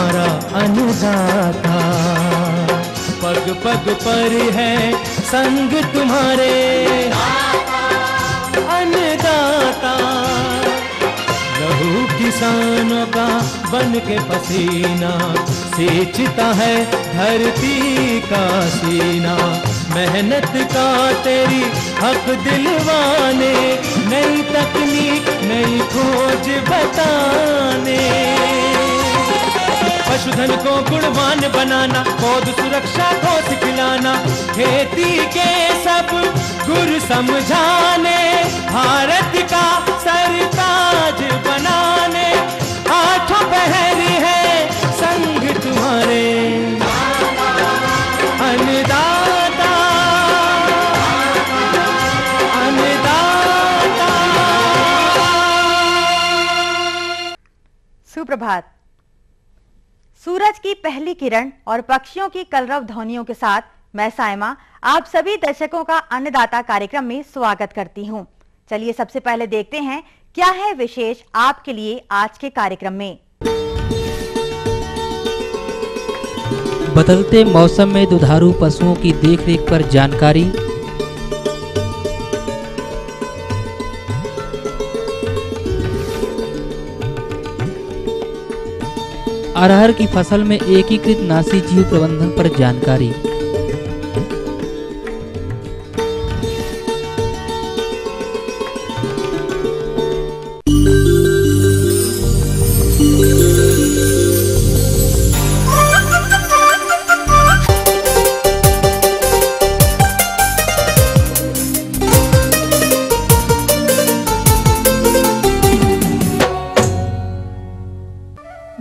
तुम्हारा अन्नदाता, पग पग पर है संग तुम्हारे अन्नदाता। लहू किसानों का बन के पसीना सींचता है धरती का सीना। मेहनत का तेरी हक दिलवाने, नई तकनीक नई खोज बताने। पशुधन को गुणवान बनाना, पौध सुरक्षा को सिखलाना, खेती के सब गुर समझाने, भारत का सरताज बनाने। आठों पहर है संग तुम्हारे अन्नदाता, अन्नदाता। सुप्रभात। सूरज की पहली किरण और पक्षियों की कलरव ध्वनियों के साथ मैं साइमा आप सभी दर्शकों का अन्नदाता कार्यक्रम में स्वागत करती हूं। चलिए सबसे पहले देखते हैं क्या है विशेष आपके लिए आज के कार्यक्रम में। बदलते मौसम में दुधारू पशुओं की देखरेख पर जानकारी, अरहर की फसल में एकीकृत नासी जीव प्रबंधन पर जानकारी,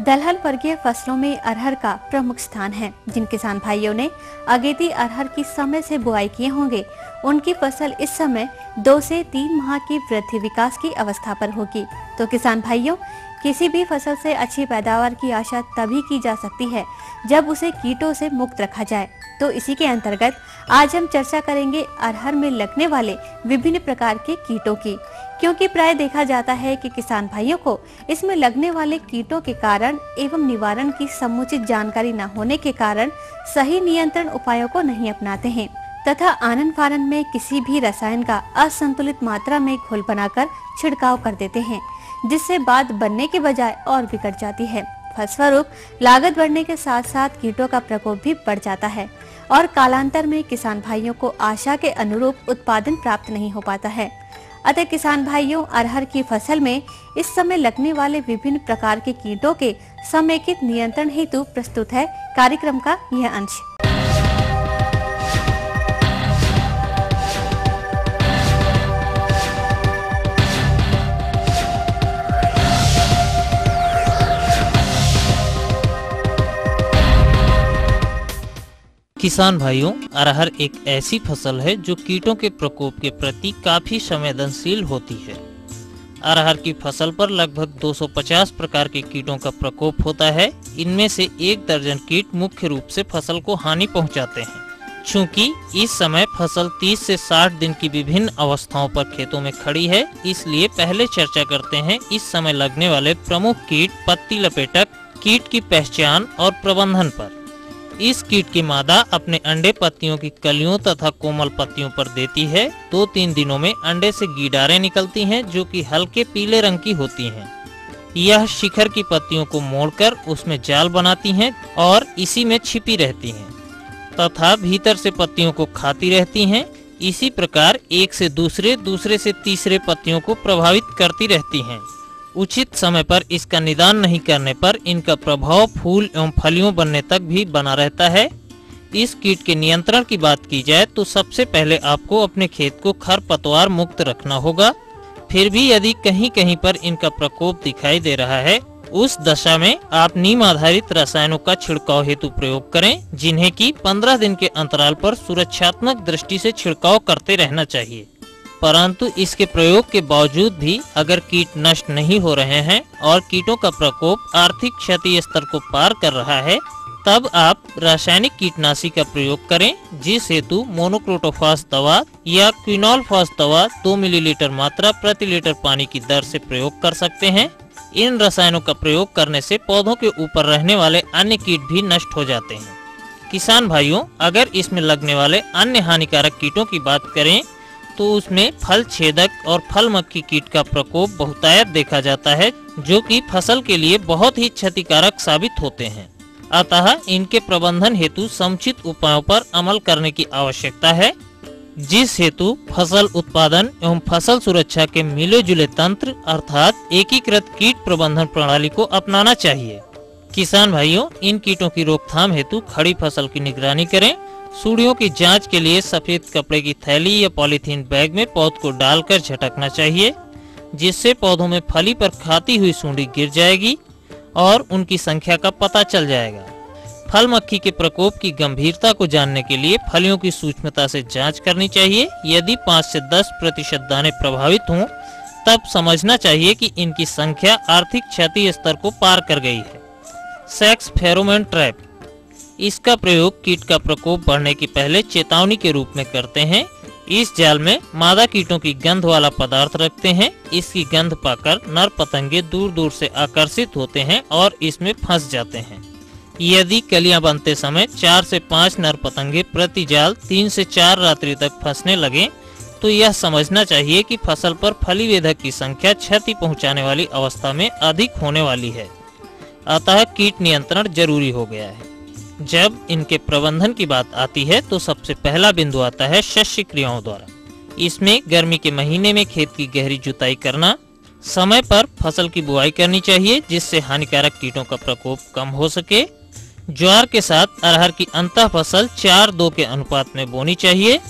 दलहन वर्गीय फसलों में अरहर का प्रमुख स्थान है। जिन किसान भाइयों ने अगेती अरहर की समय से बुआई किए होंगे, उनकी फसल इस समय 2 से 3 माह की वृद्धि विकास की अवस्था पर होगी। तो किसान भाइयों, किसी भी फसल से अच्छी पैदावार की आशा तभी की जा सकती है जब उसे कीटों से मुक्त रखा जाए। तो इसी के अंतर्गत आज हम चर्चा करेंगे अरहर में लगने वाले विभिन्न प्रकार के कीटों की, क्योंकि प्राय देखा जाता है कि किसान भाइयों को इसमें लगने वाले कीटों के कारण एवं निवारण की समुचित जानकारी न होने के कारण सही नियंत्रण उपायों को नहीं अपनाते हैं तथा आनन फानन में किसी भी रसायन का असंतुलित मात्रा में घोल बनाकर छिड़काव कर देते हैं, जिससे बात बनने के बजाय और बिगड़ जाती है। फलस्वरूप लागत बढ़ने के साथ साथ कीटों का प्रकोप भी बढ़ जाता है और कालांतर में किसान भाइयों को आशा के अनुरूप उत्पादन प्राप्त नहीं हो पाता है। अतः किसान भाइयों, अरहर की फसल में इस समय लगने वाले विभिन्न प्रकार के कीटों के समेकित नियंत्रण हेतु प्रस्तुत है कार्यक्रम का यह अंश। किसान भाइयों, अरहर एक ऐसी फसल है जो कीटों के प्रकोप के प्रति काफी संवेदनशील होती है। अरहर की फसल पर लगभग 250 प्रकार के कीटों का प्रकोप होता है। इनमें से 1 दर्जन कीट मुख्य रूप से फसल को हानि पहुंचाते हैं। चूंकि इस समय फसल 30 से 60 दिन की विभिन्न अवस्थाओं पर खेतों में खड़ी है, इसलिए पहले चर्चा करते हैं इस समय लगने वाले प्रमुख कीट पत्ती लपेटक कीट की पहचान और प्रबंधन पर। इस कीट की मादा अपने अंडे पत्तियों की कलियों तथा कोमल पत्तियों पर देती है। 2-3 दिनों में अंडे से गीडारें निकलती हैं, जो कि हल्के पीले रंग की होती हैं। यह शिखर की पत्तियों को मोड़कर उसमें जाल बनाती हैं और इसी में छिपी रहती हैं तथा भीतर से पत्तियों को खाती रहती हैं। इसी प्रकार एक से दूसरे से तीसरे पत्तियों को प्रभावित करती रहती हैं। उचित समय पर इसका निदान नहीं करने पर इनका प्रभाव फूल एवं फलियों बनने तक भी बना रहता है। इस कीट के नियंत्रण की बात की जाए तो सबसे पहले आपको अपने खेत को खरपतवार मुक्त रखना होगा। फिर भी यदि कहीं कहीं पर इनका प्रकोप दिखाई दे रहा है, उस दशा में आप नीम आधारित रसायनों का छिड़काव हेतु प्रयोग करें, जिन्हें कि 15 दिन के अंतराल पर सुरक्षात्मक दृष्टि से छिड़काव करते रहना चाहिए। परंतु इसके प्रयोग के बावजूद भी अगर कीट नष्ट नहीं हो रहे हैं और कीटों का प्रकोप आर्थिक क्षति स्तर को पार कर रहा है, तब आप रासायनिक कीटनाशी का प्रयोग करें, जिस हेतु मोनोक्रोटोफास दवा या क्विनोलफास दवा 2 मिलीलीटर मात्रा प्रति लीटर पानी की दर से प्रयोग कर सकते हैं। इन रसायनों का प्रयोग करने से पौधों के ऊपर रहने वाले अन्य कीट भी नष्ट हो जाते हैं। किसान भाइयों, अगर इसमें लगने वाले अन्य हानिकारक कीटों की बात करें तो उसमें फल छेदक और फल मक्खी कीट का प्रकोप बहुतायत देखा जाता है, जो कि फसल के लिए बहुत ही क्षतिकारक साबित होते हैं। अतः इनके प्रबंधन हेतु समुचित उपायों पर अमल करने की आवश्यकता है, जिस हेतु फसल उत्पादन एवं फसल सुरक्षा के मिले जुले तंत्र अर्थात एकीकृत कीट प्रबंधन प्रणाली को अपनाना चाहिए। किसान भाइयों, इन कीटों की रोकथाम हेतु खड़ी फसल की निगरानी करें। सूढ़ियों की जांच के लिए सफेद कपड़े की थैली या पॉलीथीन बैग में पौध को डालकर झटकना चाहिए, जिससे पौधों में फली पर खाती हुई सूंडी गिर जाएगी और उनकी संख्या का पता चल जाएगा। फल मक्खी के प्रकोप की गंभीरता को जानने के लिए फलियों की सूक्ष्मता से जांच करनी चाहिए। यदि 5 से 10% दाने प्रभावित हों, तब समझना चाहिए कि इनकी संख्या आर्थिक क्षति स्तर को पार कर गई है। सेक्स फेरोमोन ट्रैप, इसका प्रयोग कीट का प्रकोप बढ़ने की पहले चेतावनी के रूप में करते हैं। इस जाल में मादा कीटों की गंध वाला पदार्थ रखते हैं। इसकी गंध पाकर नर पतंगे दूर दूर से आकर्षित होते हैं और इसमें फंस जाते हैं। यदि कलियां बनते समय 4 से 5 नर पतंगे प्रति जाल 3 से 4 रात्रि तक फंसने लगे, तो यह समझना चाहिए कि फसल पर फली वेधक की संख्या क्षति पहुंचाने वाली अवस्था में अधिक होने वाली है। अतः कीट नियंत्रण जरूरी हो गया है। जब इनके प्रबंधन की बात आती है तो सबसे पहला बिंदु आता है शस्य क्रियाओं द्वारा। इसमें गर्मी के महीने में खेत की गहरी जुताई करना, समय पर फसल की बुआई करनी चाहिए जिससे हानिकारक कीटों का प्रकोप कम हो सके। ज्वार के साथ अरहर की अंतः फसल 4-2 के अनुपात में बोनी चाहिए।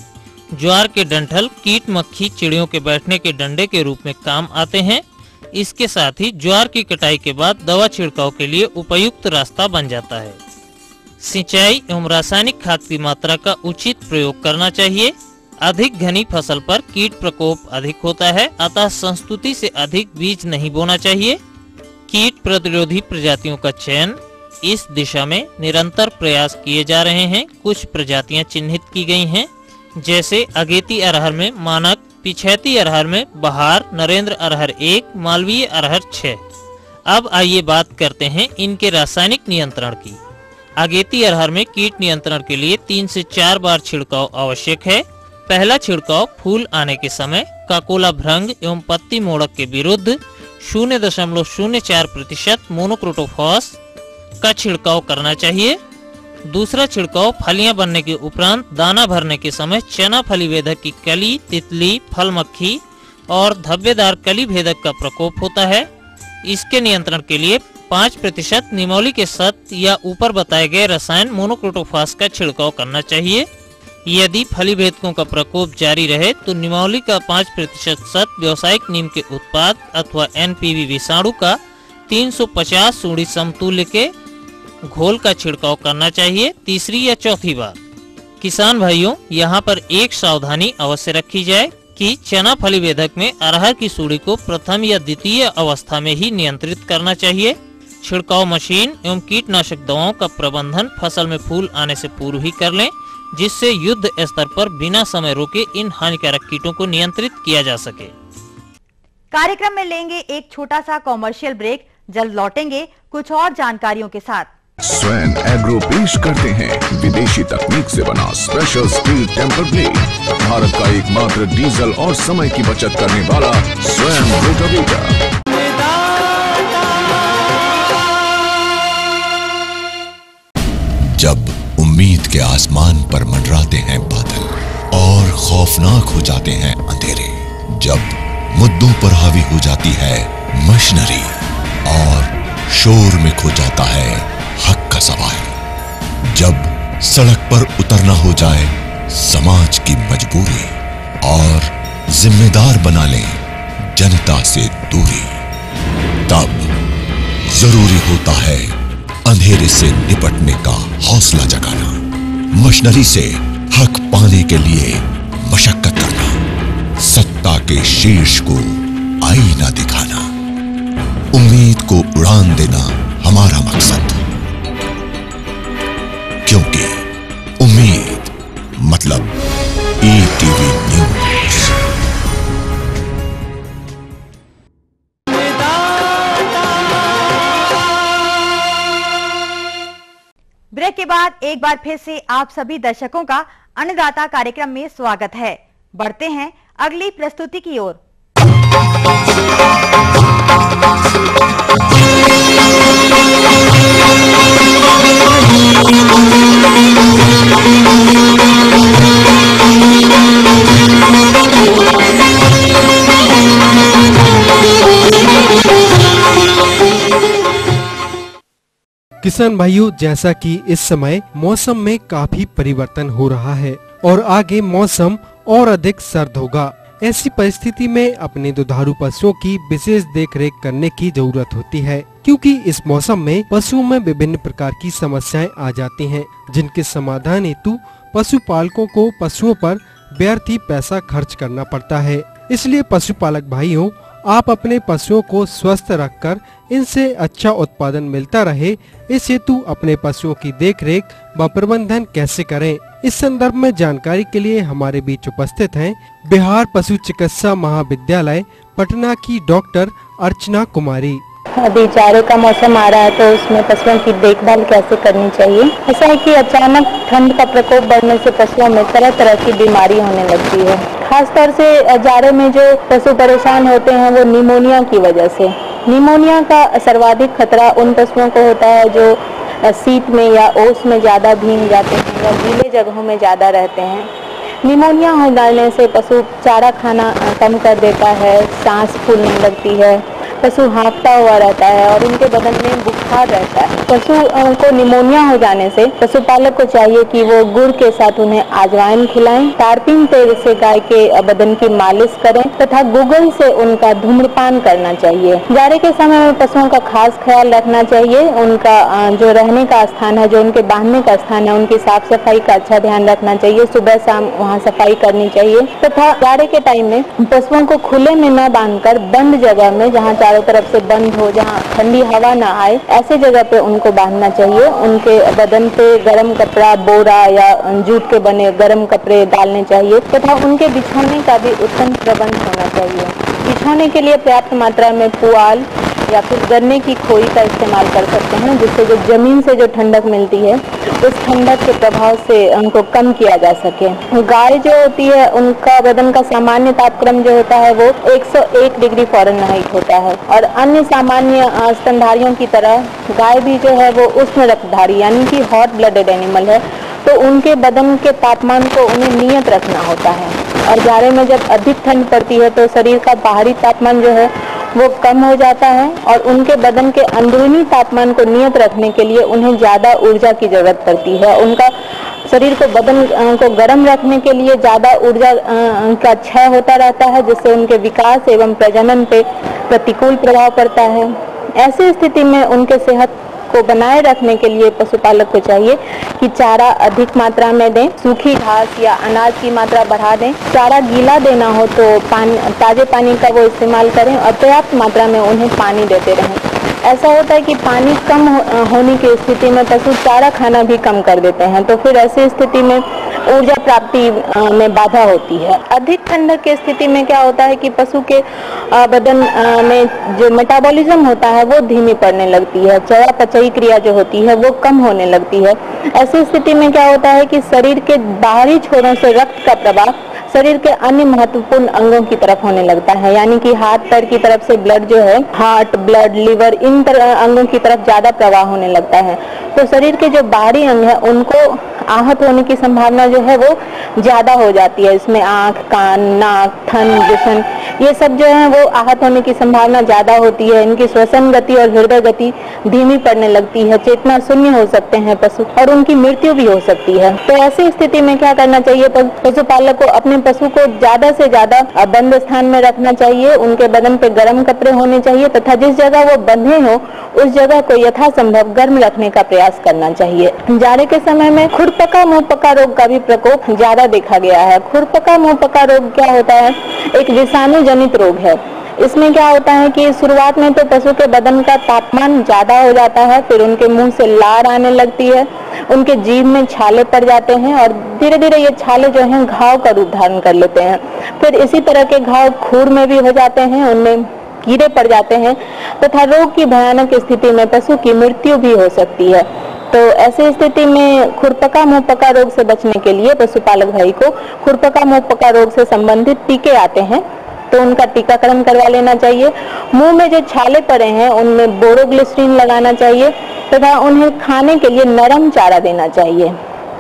ज्वार के डंठल कीट मक्खी चिड़ियों के बैठने के डंडे के रूप में काम आते हैं। इसके साथ ही ज्वार की कटाई के बाद दवा छिड़काव के लिए उपयुक्त रास्ता बन जाता है। सिंचाई एवं रासायनिक खाद की मात्रा का उचित प्रयोग करना चाहिए। अधिक घनी फसल पर कीट प्रकोप अधिक होता है, अतः संस्तुति से अधिक बीज नहीं बोना चाहिए। कीट प्रतिरोधी प्रजातियों का चयन, इस दिशा में निरंतर प्रयास किए जा रहे हैं। कुछ प्रजातियां चिन्हित की गई हैं, जैसे अगेती अरहर में मानक, पिछैती अरहर में बहार, नरेंद्र अरहर 1, मालवीय अरहर 6। अब आइए बात करते हैं इनके रासायनिक नियंत्रण की। अगेती अरहर में कीट नियंत्रण के लिए 3 से 4 बार छिड़काव आवश्यक है। पहला छिड़काव फूल आने के समय काकोला भृंग एवं पत्ती मोड़क के विरुद्ध 0.04% मोनोक्रोटोफॉस का छिड़काव करना चाहिए। दूसरा छिड़काव फलियां बनने के उपरांत दाना भरने के समय चना फली वेधक की कली, तितली, फल मक्खी और धब्बेदार कली भेदक का प्रकोप होता है। इसके नियंत्रण के लिए 5% निमौली के सत या ऊपर बताए गए रसायन मोनोक्रोटोफॉस का छिड़काव करना चाहिए। यदि फली भेदकों का प्रकोप जारी रहे तो निमौली का 5% सत व्यावसायिक नीम के उत्पाद अथवा NPV विषाणु का 350 सूढ़ी समतुल्य के घोल का छिड़काव करना चाहिए 3री या 4थी बार। किसान भाइयों, यहाँ पर एक सावधानी अवश्य रखी जाए कि चना फली वेधक में अरहर की सूढ़ी को प्रथम या द्वितीय अवस्था में ही नियंत्रित करना चाहिए। छिड़काव मशीन एवं कीटनाशक दवाओं का प्रबंधन फसल में फूल आने से पूर्व ही कर लें, जिससे युद्ध स्तर पर बिना समय रोके इन हानिकारक कीटों को नियंत्रित किया जा सके। कार्यक्रम में लेंगे एक छोटा सा कॉमर्शियल ब्रेक। जल्द लौटेंगे कुछ और जानकारियों के साथ। स्वयं एग्रो पेश करते हैं विदेशी तकनीक से बना special steel temper blade, Bharat का एकमात्र डीजल और समय की बचत करने वाला स्वयं रोटावेटर। जब उम्मीद के आसमान पर मंडराते हैं बादल और खौफनाक हो जाते हैं अंधेरे, जब मुद्दों पर हावी हो जाती है मशीनरी और शोर में खो जाता है हक का सवाल, जब सड़क पर उतरना हो जाए समाज की मजबूरी और जिम्मेदार बना लें जनता से दूरी, तब जरूरी होता है अंधेरे से निपटने का हौसला जगाना, मशीनरी से हक पाने के लिए मशक्कत करना, सत्ता के शीर्ष को आईना दिखाना, उम्मीद को उड़ान देना हमारा मकसद, क्योंकि उम्मीद मतलब ETV न्यूज़। ब्रेक के बाद एक बार फिर से आप सभी दर्शकों का अन्नदाता कार्यक्रम में स्वागत है। बढ़ते हैं अगली प्रस्तुति की ओर। किसान भाइयों, जैसा कि इस समय मौसम में काफी परिवर्तन हो रहा है और आगे मौसम और अधिक सर्द होगा। ऐसी परिस्थिति में अपने दुधारू पशुओं की विशेष देखरेख करने की जरूरत होती है, क्योंकि इस मौसम में पशुओं में विभिन्न प्रकार की समस्याएं आ जाती हैं, जिनके समाधान हेतु पशुपालकों को पशुओं पर व्यर्थ ही पैसा खर्च करना पड़ता है। इसलिए पशुपालक भाइयों, आप अपने पशुओं को स्वस्थ रखकर इनसे अच्छा उत्पादन मिलता रहे, इस हेतु अपने पशुओं की देखरेख व प्रबंधन कैसे करें, इस संदर्भ में जानकारी के लिए हमारे बीच उपस्थित हैं बिहार पशु चिकित्सा महाविद्यालय पटना की डॉक्टर अर्चना कुमारी। अभी जाड़े का मौसम आ रहा है तो उसमें पशुओं की देखभाल कैसे करनी चाहिए। ऐसा है कि अचानक ठंड का प्रकोप बढ़ने से पशुओं में तरह तरह की बीमारी होने लगती है। खासतौर से जाड़े में जो पशु परेशान होते हैं वो निमोनिया की वजह से। निमोनिया का सर्वाधिक खतरा उन पशुओं को होता है जो शीत में या ओस में ज़्यादा भीग जाते हैं या गीले जगहों में ज़्यादा रहते हैं। निमोनिया हो जाने से पशु चारा खाना कम कर देता है, सांस फूलने लगती है, पशु हाँफता हुआ रहता है और उनके बदन में बुखार रहता है। पशु को निमोनिया हो जाने से पशुपालक को चाहिए कि वो गुड़ के साथ उन्हें अजवाइन खिलाएं, तारपीन तेल से गाय के बदन की मालिश करें तथा गूगल से उनका धूम्रपान करना चाहिए। जाड़े के समय में पशुओं का खास ख्याल रखना चाहिए। उनका जो रहने का स्थान है, जो उनके बांधने का स्थान है, उनकी साफ सफाई का अच्छा ध्यान रखना चाहिए। सुबह शाम वहाँ सफाई करनी चाहिए तथा जाड़े के टाइम में पशुओं को खुले में न बांधकर बंद जगह में, जहाँ चारों तरफ से बंद हो, जहाँ ठंडी हवा ना आए, ऐसे जगह पे उनको बांधना चाहिए। उनके बदन पे गर्म कपड़ा, बोरा या जूट के बने गर्म कपड़े डालने चाहिए तथा उनके बिछौने का भी उत्तम प्रबंध होना चाहिए। बिछौने के लिए पर्याप्त मात्रा में पुआल या फिर गन्ने की खोई का इस्तेमाल कर सकते हैं, जिससे जो जमीन से जो ठंडक मिलती है उस ठंडक के प्रभाव से उनको कम किया जा सके। गाय जो होती है उनका बदन का सामान्य तापक्रम जो होता है वो 101 डिग्री फ़ारेनहाइट होता है और अन्य सामान्य स्तनधारियों की तरह गाय भी जो है वो उष्ण रक्तधारी यानी कि हॉट ब्लडेड एनिमल है, तो उनके बदन के तापमान को उन्हें नियत रखना होता है। और जाड़े में जब अधिक ठंड पड़ती है तो शरीर का बाहरी तापमान जो है वो कम हो जाता है और उनके बदन के अंदरूनी तापमान को नियत रखने के लिए उन्हें ज़्यादा ऊर्जा की जरूरत पड़ती है। उनका शरीर को, बदन को गर्म रखने के लिए ज़्यादा ऊर्जा का क्षय होता रहता है, जिससे उनके विकास एवं प्रजनन पे प्रतिकूल प्रभाव पड़ता है। ऐसी स्थिति में उनके सेहत को बनाए रखने के लिए पशुपालक को चाहिए कि चारा अधिक मात्रा में दें, सूखी घास या अनाज की मात्रा बढ़ा दें। चारा गीला देना हो तो ताजे पानी का वो इस्तेमाल करें और पर्याप्त मात्रा में उन्हें पानी देते रहें। ऐसा होता है कि पानी कम होने की स्थिति में पशु चारा खाना भी कम कर देते हैं, तो फिर ऐसी स्थिति में ऊर्जा प्राप्ति में बाधा होती है। अधिक ठंडक की स्थिति में क्या होता है कि पशु के बदन में जो मेटाबॉलिज्म होता है वो धीमी पड़ने लगती है, चयापचयी क्रिया जो होती है वो कम होने लगती है। ऐसी स्थिति में क्या होता है कि शरीर के बाहरी छोरों से रक्त का प्रवाह शरीर के अन्य महत्वपूर्ण अंगों की तरफ होने लगता है, यानी कि हाथ पैर की तरफ से ब्लड जो है, हार्ट, ब्लड, लिवर, इन अंगों की तरफ ज्यादा प्रवाह होने लगता है। तो शरीर के जो बाहरी अंग है उनको आहत होने की संभावना जो है वो ज्यादा हो जाती है। इसमें आंख, कान, नाक, थन, जिस्म, ये सब जो है वो आहत होने की संभावना ज्यादा होती है। इनकी श्वसन गति और हृदय गति धीमी पड़ने लगती है, चेतना शून्य हो सकते हैं पशु और उनकी मृत्यु भी हो सकती है। तो ऐसी स्थिति में क्या करना चाहिए, पशुपालक को अपने पशु को ज्यादा से ज्यादा बंद स्थान में रखना चाहिए। उनके बदन पे गर्म कपड़े होने चाहिए तथा जिस जगह वो बंधे हो उस जगह को यथासंभव गर्म रखने का प्रयास करना चाहिए। जाड़े के समय में खुरपका मुंहपका रोग का भी प्रकोप ज्यादा देखा गया है। खुरपका मुंहपका रोग क्या होता है, एक विषाणु जनित रोग है। इसमें क्या होता है कि शुरुआत में तो पशु के बदन का तापमान ज्यादा हो जाता है, फिर उनके मुंह से लार आने लगती है, उनके जीभ में छाले पड़ जाते हैं और धीरे धीरे ये छाले जो हैं घाव का रूप धारण कर लेते हैं। फिर इसी तरह के घाव खूर में भी हो जाते हैं, उनमें कीड़े पड़ जाते हैं तथा रोग की भयानक स्थिति में पशु की मृत्यु भी हो सकती है। तो ऐसी स्थिति में खुरपका मुंहपका रोग से बचने के लिए पशुपालक भाई को खुरपका मुंहपका रोग से संबंधित टीके आते हैं, तो उनका टीकाकरण करवा लेना चाहिए। मुंह में जो छाले पड़े हैं उनमें बोरोग्लिसरीन लगाना चाहिए तथा उन्हें खाने के लिए नरम चारा देना चाहिए।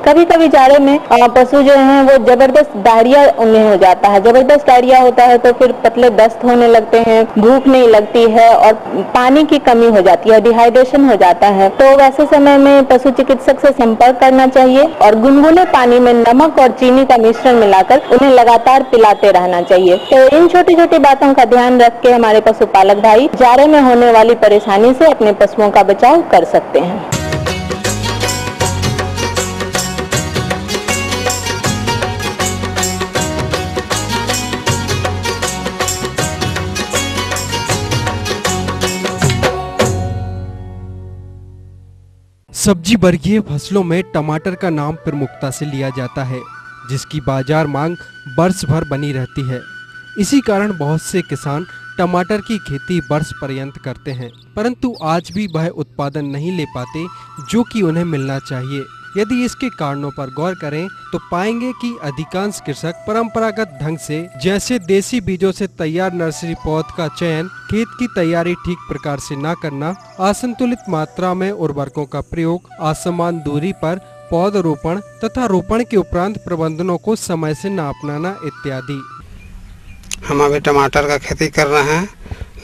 कभी कभी जाड़े में पशु जो हैं वो जबरदस्त डायरिया उन्हें हो जाता है। जबरदस्त डायरिया होता है तो फिर पतले दस्त होने लगते हैं, भूख नहीं लगती है और पानी की कमी हो जाती है, डिहाइड्रेशन हो जाता है। तो वैसे समय में पशु चिकित्सक से संपर्क करना चाहिए और गुनगुने पानी में नमक और चीनी का मिश्रण मिलाकर उन्हें लगातार पिलाते रहना चाहिए। तो इन छोटी छोटी बातों का ध्यान रख के हमारे पशुपालक भाई जाड़े में होने वाली परेशानी से अपने पशुओं का बचाव कर सकते हैं। सब्जी वर्गीय फसलों में टमाटर का नाम प्रमुखता से लिया जाता है, जिसकी बाजार मांग वर्ष भर बनी रहती है। इसी कारण बहुत से किसान टमाटर की खेती वर्ष पर्यंत करते हैं, परंतु आज भी वह उत्पादन नहीं ले पाते जो कि उन्हें मिलना चाहिए। यदि इसके कारणों पर गौर करें तो पाएंगे कि अधिकांश कृषक परंपरागत ढंग से जैसे देसी बीजों से तैयार नर्सरी पौध का चयन, खेत की तैयारी ठीक प्रकार से न करना, असंतुलित मात्रा में उर्वरकों का प्रयोग, असमान दूरी पर पौधरोपण तथा रोपण के उपरांत प्रबंधनों को समय से न अपनाना इत्यादि। हम अभी टमाटर का खेती कर रहे हैं,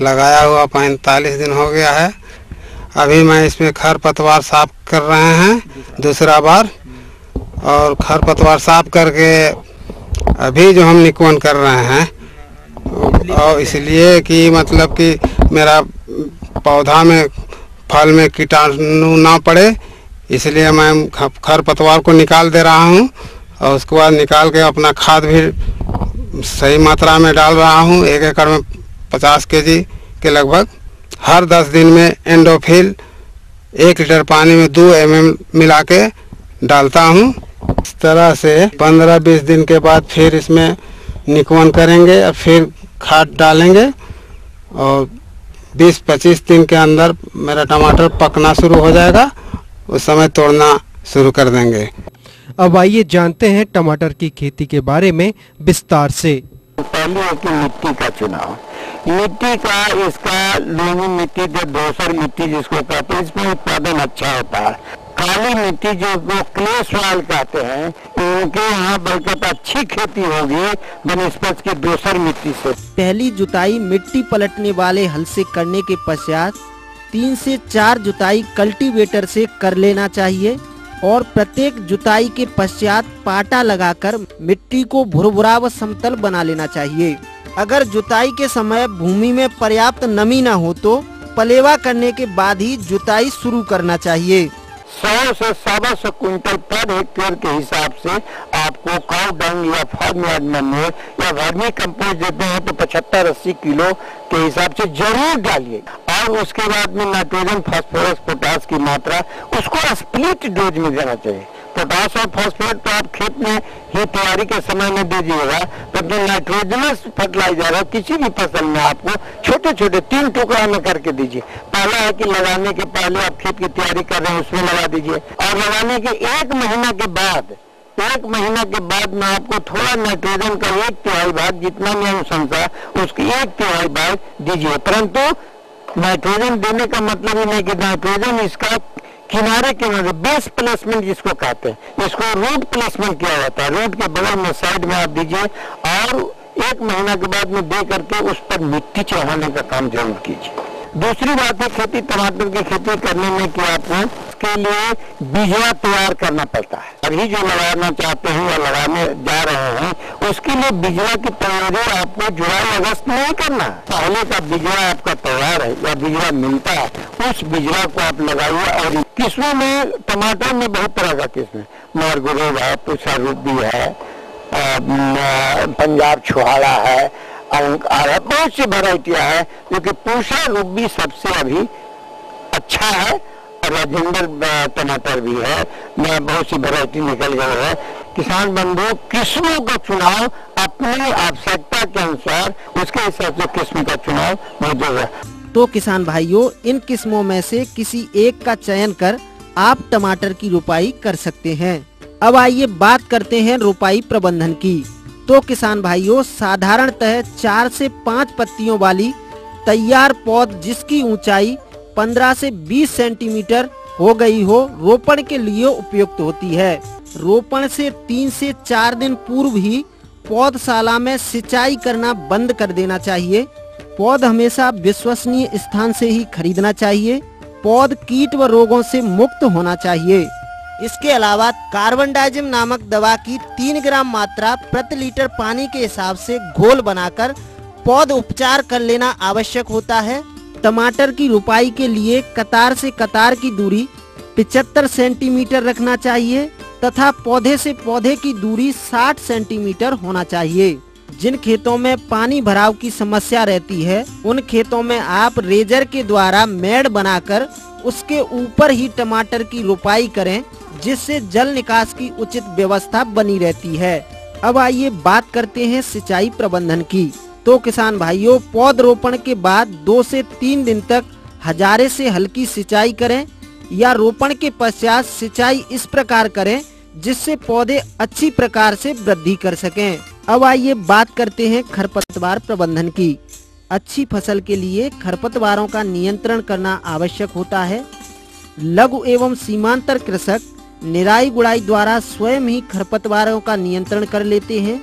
लगाया हुआ 45 दिन हो गया है। अभी मैं इसमें खरपतवार साफ कर रहे हैं दूसरा बार, और खरपतवार साफ करके अभी जो हम निकवन कर रहे हैं, और इसलिए कि मतलब कि मेरा पौधा में फल में कीटाणु ना पड़े, इसलिए मैं खरपतवार को निकाल दे रहा हूं और उसके बाद निकाल के अपना खाद भी सही मात्रा में डाल रहा हूं। 1 एकड़ में 50 केजी के लगभग। हर 10 दिन में एंडोफिल 1 लीटर पानी में 2 ml मिला के डालता हूँ। इस तरह से 15-20 दिन के बाद फिर इसमें निकवन करेंगे और फिर खाद डालेंगे और 20-25 दिन के अंदर मेरा टमाटर पकना शुरू हो जाएगा, उस समय तोड़ना शुरू कर देंगे। अब आइए जानते हैं टमाटर की खेती के बारे में विस्तार से। पहले है कि मिट्टी का चुनाव, मिट्टी का इसका लोमी मिट्टी जो दोसर मिट्टी जिसको कहते हैं, इसमें उत्पादन अच्छा होता है। काली मिट्टी जो क्ले सॉइल कहते हैं, इनके यहाँ बल्कि अच्छी खेती होगी बनिस्पत की दोसर मिट्टी से। पहली जुताई मिट्टी पलटने वाले हल से करने के पश्चात 3 से 4 जुताई कल्टीवेटर से कर लेना चाहिए और प्रत्येक जुताई के पश्चात पाटा लगाकर मिट्टी को भुरभुरा व समतल बना लेना चाहिए। अगर जुताई के समय भूमि में पर्याप्त नमी न हो तो पलेवा करने के बाद ही जुताई शुरू करना चाहिए। 100 से 125 क्विंटल पर हेक्टेयर के हिसाब से आपको काउ डंग या फार्म यार्ड मैन्योर या वर्मी कंपोस्ट देते हैं तो 75-80 किलो के हिसाब से जरूर डालिए। और उसके बाद में नाइट्रोजन, फास्फोरस, पोटास की मात्रा उसको स्प्लिट डोज में देना चाहिए। पोटास और फास्फोरस तो आप खेत में ही तैयारी के समय में दीजिएगा, तो नाइट्रोजनस फर्टिलाइजर किसी भी फसल में आपको छोटे छोटे 3 टुकड़ा में करके दीजिए। पहला है कि लगाने के पहले आप खेत की तैयारी कर रहे हैं उसमें लगा दीजिए, और लगाने के 1 महीना के बाद में आपको थोड़ा नाइट्रोजन का 1/3 भाग जितना भी अनुशंसा उसकी 1/3 भाग दीजिए। परंतु नाइट्रोजन देने का मतलब ही नहीं कि नाइट्रोजन इसका किनारे बेस प्लेसमेंट जिसको कहते हैं, इसको रूट प्लेसमेंट किया जाता है। रूट के बगल में साइड में आप दीजिए और 1 महीना के बाद में दे करके उस पर मिट्टी चढ़ाने का काम जरूर कीजिए। दूसरी बात है खेती टमाटर की खेती करने में कि आपको इसके लिए बीजवा तैयार करना पड़ता है। अभी जो लगाना चाहते हैं या लगाने जा रहे हैं उसके लिए बीजवा की तैयारी आपको जुलाई-अगस्त में नहीं करना है। पहले का बीजवा आपका तैयार है या बीजवा मिलता है, उस बीजवा को आप लगाइए। और किस्मों में टमाटर में बहुत तरह का किस्म है, मार्गोरेज है, पूसा रूबी है, पंजाब छुहाड़ा है, अलंकार है, बहुत सी वैरायटियां है। क्योंकि पूसा रूबी सबसे अभी अच्छा है और राजेंद्र टमाटर भी है, बहुत सी वैरायटी निकल गई है। किसान बंधु किस्मों का चुनाव अपनी आवश्यकता के अनुसार उसके हिसाब से किस्म का चुनाव मौजूद है। तो किसान भाइयों, इन किस्मों में से किसी एक का चयन कर आप टमाटर की रोपाई कर सकते हैं। अब आइए बात करते हैं रोपाई प्रबंधन की। तो किसान भाइयों, साधारणतः 4 से 5 पत्तियों वाली तैयार पौध जिसकी ऊंचाई 15 से 20 सेंटीमीटर हो गई हो, रोपण के लिए उपयुक्त होती है। रोपण से 3 से 4 दिन पूर्व ही पौधशाला में सिंचाई करना बंद कर देना चाहिए। पौध हमेशा विश्वसनीय स्थान से ही खरीदना चाहिए। पौध कीट व रोगों से मुक्त होना चाहिए। इसके अलावा कार्बन डाइजिम नामक दवा की 3 ग्राम मात्रा प्रति लीटर पानी के हिसाब से घोल बनाकर पौध उपचार कर लेना आवश्यक होता है। टमाटर की रोपाई के लिए कतार से कतार की दूरी 75 सेंटीमीटर रखना चाहिए तथा पौधे से पौधे की दूरी 60 सेंटीमीटर होना चाहिए। जिन खेतों में पानी भराव की समस्या रहती है, उन खेतों में आप रेजर के द्वारा मेड़ बनाकर उसके ऊपर ही टमाटर की रोपाई करें, जिससे जल निकास की उचित व्यवस्था बनी रहती है। अब आइए बात करते हैं सिंचाई प्रबंधन की। तो किसान भाइयों, पौधरोपण के बाद 2 से 3 दिन तक हजारे से हल्की सिंचाई करें या रोपण के पश्चात सिंचाई इस प्रकार करें जिससे पौधे अच्छी प्रकार से वृद्धि कर सकें। अब आइए बात करते हैं खरपतवार प्रबंधन की। अच्छी फसल के लिए खरपतवारों का नियंत्रण करना आवश्यक होता है। लघु एवं सीमांतर कृषक निराई गुड़ाई द्वारा स्वयं ही खरपतवारों का नियंत्रण कर लेते हैं,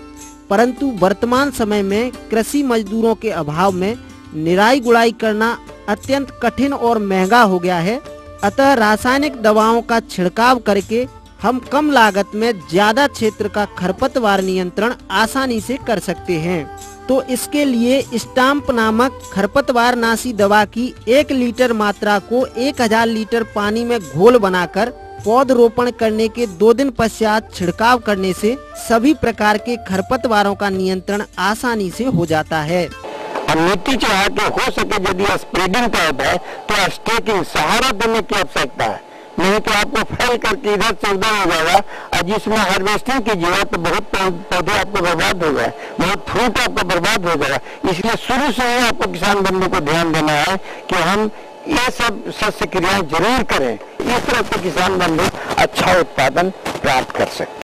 परंतु वर्तमान समय में कृषि मजदूरों के अभाव में निराई गुड़ाई करना अत्यंत कठिन और महंगा हो गया है। अतः रासायनिक दवाओं का छिड़काव करके हम कम लागत में ज्यादा क्षेत्र का खरपतवार नियंत्रण आसानी से कर सकते हैं। तो इसके लिए स्टाम्प नामक खरपतवार नाशी दवा की 1 लीटर मात्रा को 1000 लीटर पानी में घोल बनाकर पौधरोपण करने के 2 दिन पश्चात छिड़काव करने से सभी प्रकार के खरपतवारों का नियंत्रण आसानी से हो जाता है। और मिट्टी चढ़ा के हो सके यदि स्प्रेडिंग टाइप है तो स्टेकिंग सहारा देने की आवश्यकता है, नहीं तो आपको फैल करके इधर से उधर हो जाएगा। और जिसमें हार्वेस्टिंग कीजिएगा तो बहुत पौधे आपको बर्बाद हो गए, बहुत फ्रूट आपका बर्बाद हो जाएगा। इसलिए शुरू से ही आपको किसान बंधु को ध्यान देना है कि हम ये सब शस्य क्रियाएं जरूर करें, इस तरह से किसान बंधु अच्छा उत्पादन प्राप्त कर सकते।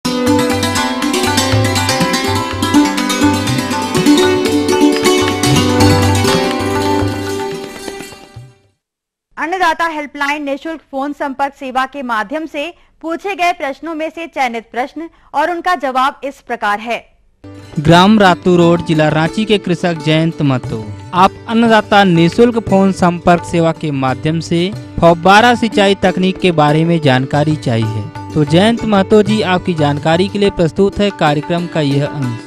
अन्नदाता हेल्पलाइन निःशुल्क फोन संपर्क सेवा के माध्यम से पूछे गए प्रश्नों में से चयनित प्रश्न और उनका जवाब इस प्रकार है। ग्राम रातू रोड, जिला रांची के कृषक जयंत महतो, आप अन्नदाता निःशुल्क फोन संपर्क सेवा के माध्यम से फव्वारा सिंचाई तकनीक के बारे में जानकारी चाहिए। तो जयंत महतो जी, आपकी जानकारी के लिए प्रस्तुत है कार्यक्रम का यह अंश।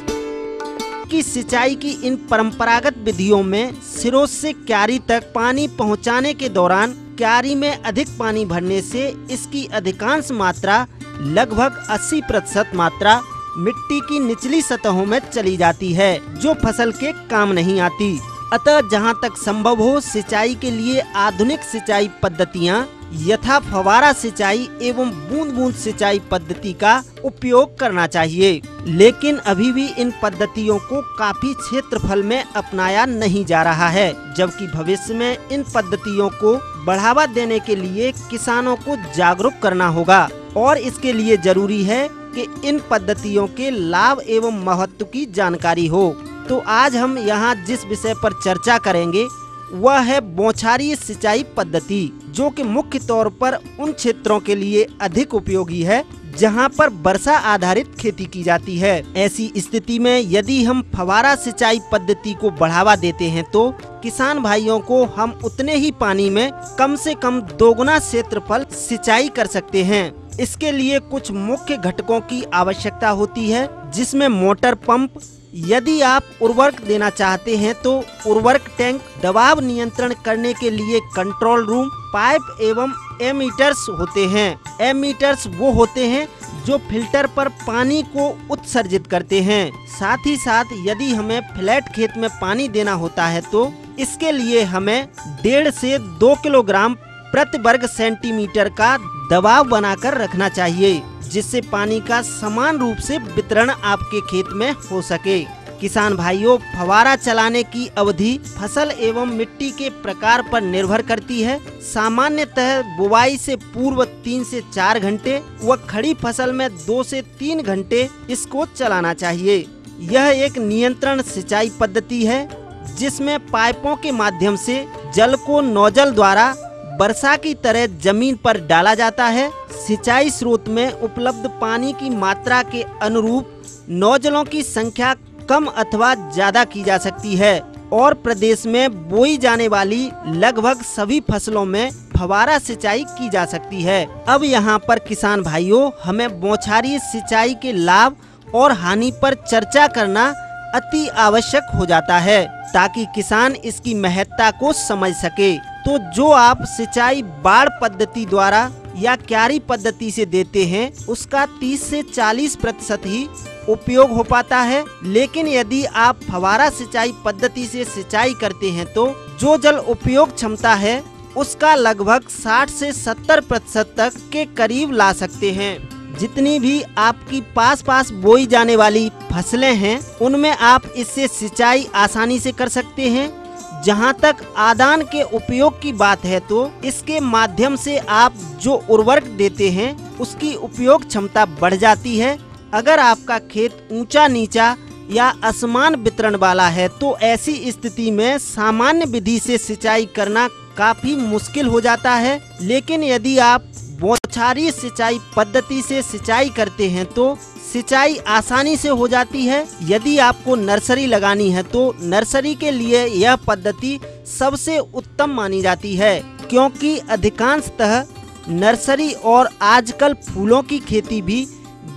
की सिंचाई की इन परंपरागत विधियों में सिरों से क्यारी तक पानी पहुंचाने के दौरान क्यारी में अधिक पानी भरने से इसकी अधिकांश मात्रा लगभग 80% मात्रा मिट्टी की निचली सतहों में चली जाती है, जो फसल के काम नहीं आती। अतः जहां तक संभव हो सिंचाई के लिए आधुनिक सिंचाई पद्धतियां यथा फव्वारा सिंचाई एवं बूंद बूंद सिंचाई पद्धति का उपयोग करना चाहिए। लेकिन अभी भी इन पद्धतियों को काफी क्षेत्रफल में अपनाया नहीं जा रहा है, जबकि भविष्य में इन पद्धतियों को बढ़ावा देने के लिए किसानों को जागरूक करना होगा और इसके लिए जरूरी है कि इन पद्धतियों के लाभ एवं महत्व की जानकारी हो। तो आज हम यहाँ जिस विषय पर चर्चा करेंगे वह है बौछारी सिंचाई पद्धति, जो कि मुख्य तौर पर उन क्षेत्रों के लिए अधिक उपयोगी है जहां पर वर्षा आधारित खेती की जाती है। ऐसी स्थिति में यदि हम फव्वारा सिंचाई पद्धति को बढ़ावा देते हैं तो किसान भाइयों को हम उतने ही पानी में कम से कम दोगुना क्षेत्रफल सिंचाई कर सकते हैं। इसके लिए कुछ मुख्य घटकों की आवश्यकता होती है, जिसमें मोटर पंप, यदि आप उर्वरक देना चाहते हैं तो उर्वरक टैंक, दबाव नियंत्रण करने के लिए कंट्रोल रूम, पाइप एवं एमीटर्स होते हैं। एमीटर्स वो होते हैं जो फिल्टर पर पानी को उत्सर्जित करते हैं। साथ ही साथ यदि हमें फ्लैट खेत में पानी देना होता है तो इसके लिए हमें 1.5 से 2 किलोग्राम प्रति वर्ग सेंटीमीटर का दबाव बनाकर रखना चाहिए, जिससे पानी का समान रूप से वितरण आपके खेत में हो सके। किसान भाइयों, फवारा चलाने की अवधि फसल एवं मिट्टी के प्रकार पर निर्भर करती है। सामान्यतः बुवाई से पूर्व 3 से 4 घंटे व खड़ी फसल में 2 से 3 घंटे इसको चलाना चाहिए। यह एक नियंत्रण सिंचाई पद्धति है जिसमें पाइपों के माध्यम से जल को नोजल द्वारा वर्षा की तरह जमीन पर डाला जाता है। सिंचाई स्रोत में उपलब्ध पानी की मात्रा के अनुरूप नोजलों की संख्या कम अथवा ज्यादा की जा सकती है और प्रदेश में बोई जाने वाली लगभग सभी फसलों में फवारा सिंचाई की जा सकती है। अब यहाँ पर किसान भाइयों, हमें बौछारी सिंचाई के लाभ और हानि पर चर्चा करना अति आवश्यक हो जाता है ताकि किसान इसकी महत्ता को समझ सके। तो जो आप सिंचाई बाढ़ पद्धति द्वारा या क्यारी पद्धति से देते हैं उसका 30 से 40% ही उपयोग हो पाता है, लेकिन यदि आप फवारा सिंचाई पद्धति से सिंचाई करते हैं तो जो जल उपयोग क्षमता है उसका लगभग 60 से 70% तक के करीब ला सकते हैं। जितनी भी आपकी पास बोई जाने वाली फसलें हैं उनमें आप इससे सिंचाई आसानी से कर सकते हैं। जहां तक आदान के उपयोग की बात है तो इसके माध्यम से आप जो उर्वरक देते हैं उसकी उपयोग क्षमता बढ़ जाती है। अगर आपका खेत ऊंचा नीचा या असमान वितरण वाला है तो ऐसी स्थिति में सामान्य विधि से सिंचाई करना काफी मुश्किल हो जाता है, लेकिन यदि आप बौछारी सिंचाई पद्धति से सिंचाई करते हैं तो सिंचाई आसानी से हो जाती है। यदि आपको नर्सरी लगानी है तो नर्सरी के लिए यह पद्धति सबसे उत्तम मानी जाती है, क्योंकि अधिकांशतः नर्सरी और आजकल फूलों की खेती भी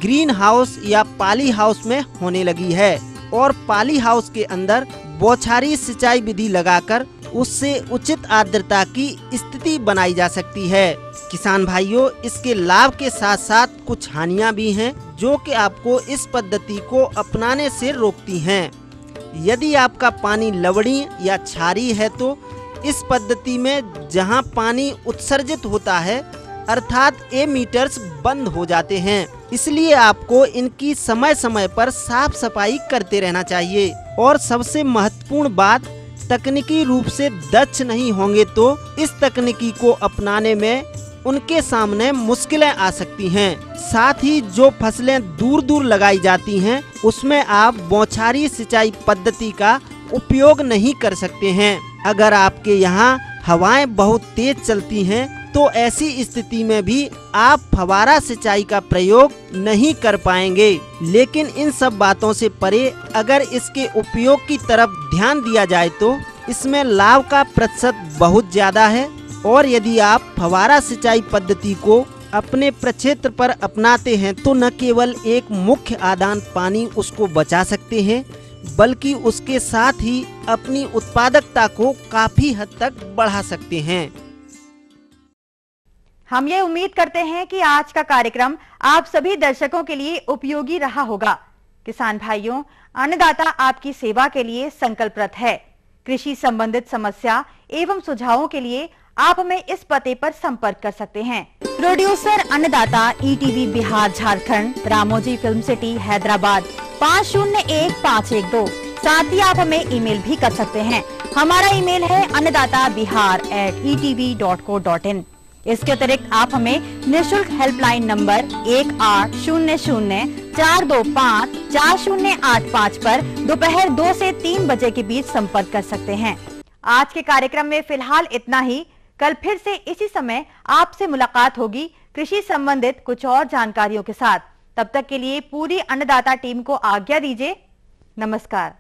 ग्रीन हाउस या पाली हाउस में होने लगी है और पाली हाउस के अंदर बौछारी सिंचाई विधि लगाकर उससे उचित आर्द्रता की स्थिति बनाई जा सकती है। किसान भाइयों, इसके लाभ के साथ साथ कुछ हानियां भी हैं जो कि आपको इस पद्धति को अपनाने से रोकती हैं। यदि आपका पानी लवणीय या क्षारीय है तो इस पद्धति में जहां पानी उत्सर्जित होता है अर्थात एमीटर्स बंद हो जाते हैं, इसलिए आपको इनकी समय समय पर साफ सफाई करते रहना चाहिए। और सबसे महत्वपूर्ण बात, तकनीकी रूप से दक्ष नहीं होंगे तो इस तकनीकी को अपनाने में उनके सामने मुश्किलें आ सकती हैं। साथ ही जो फसलें दूर दूर लगाई जाती हैं उसमें आप बौछारी सिंचाई पद्धति का उपयोग नहीं कर सकते हैं। अगर आपके यहाँ हवाएं बहुत तेज चलती हैं तो ऐसी स्थिति में भी आप फवारा सिंचाई का प्रयोग नहीं कर पाएंगे। लेकिन इन सब बातों से परे अगर इसके उपयोग की तरफ ध्यान दिया जाए तो इसमें लाभ का प्रतिशत बहुत ज्यादा है। और यदि आप फवारा सिंचाई पद्धति को अपने प्रक्षेत्र पर अपनाते हैं तो न केवल एक मुख्य आदान पानी उसको बचा सकते हैं बल्कि उसके साथ ही अपनी उत्पादकता को काफी हद तक बढ़ा सकते हैं। हम ये उम्मीद करते हैं कि आज का कार्यक्रम आप सभी दर्शकों के लिए उपयोगी रहा होगा। किसान भाइयों, अन्नदाता आपकी सेवा के लिए संकल्परत है। कृषि संबंधित समस्या एवं सुझावों के लिए आप हमें इस पते पर संपर्क कर सकते हैं। प्रोड्यूसर अन्नदाता, ETV Bihar Jharkhand, Ramoji film city Hyderabad 501512। साथ ही आप हमें ईमेल भी कर सकते हैं। हमारा ईमेल है annadatabihar@etv.co.in। इसके अतिरिक्त आप हमें निःशुल्क हेल्पलाइन नंबर 1800-425-4085 पर दोपहर 2 से 3 बजे के बीच संपर्क कर सकते हैं। आज के कार्यक्रम में फिलहाल इतना ही। कल फिर से इसी समय आपसे मुलाकात होगी कृषि संबंधित कुछ और जानकारियों के साथ। तब तक के लिए पूरी अन्नदाता टीम को आज्ञा दीजिए। नमस्कार।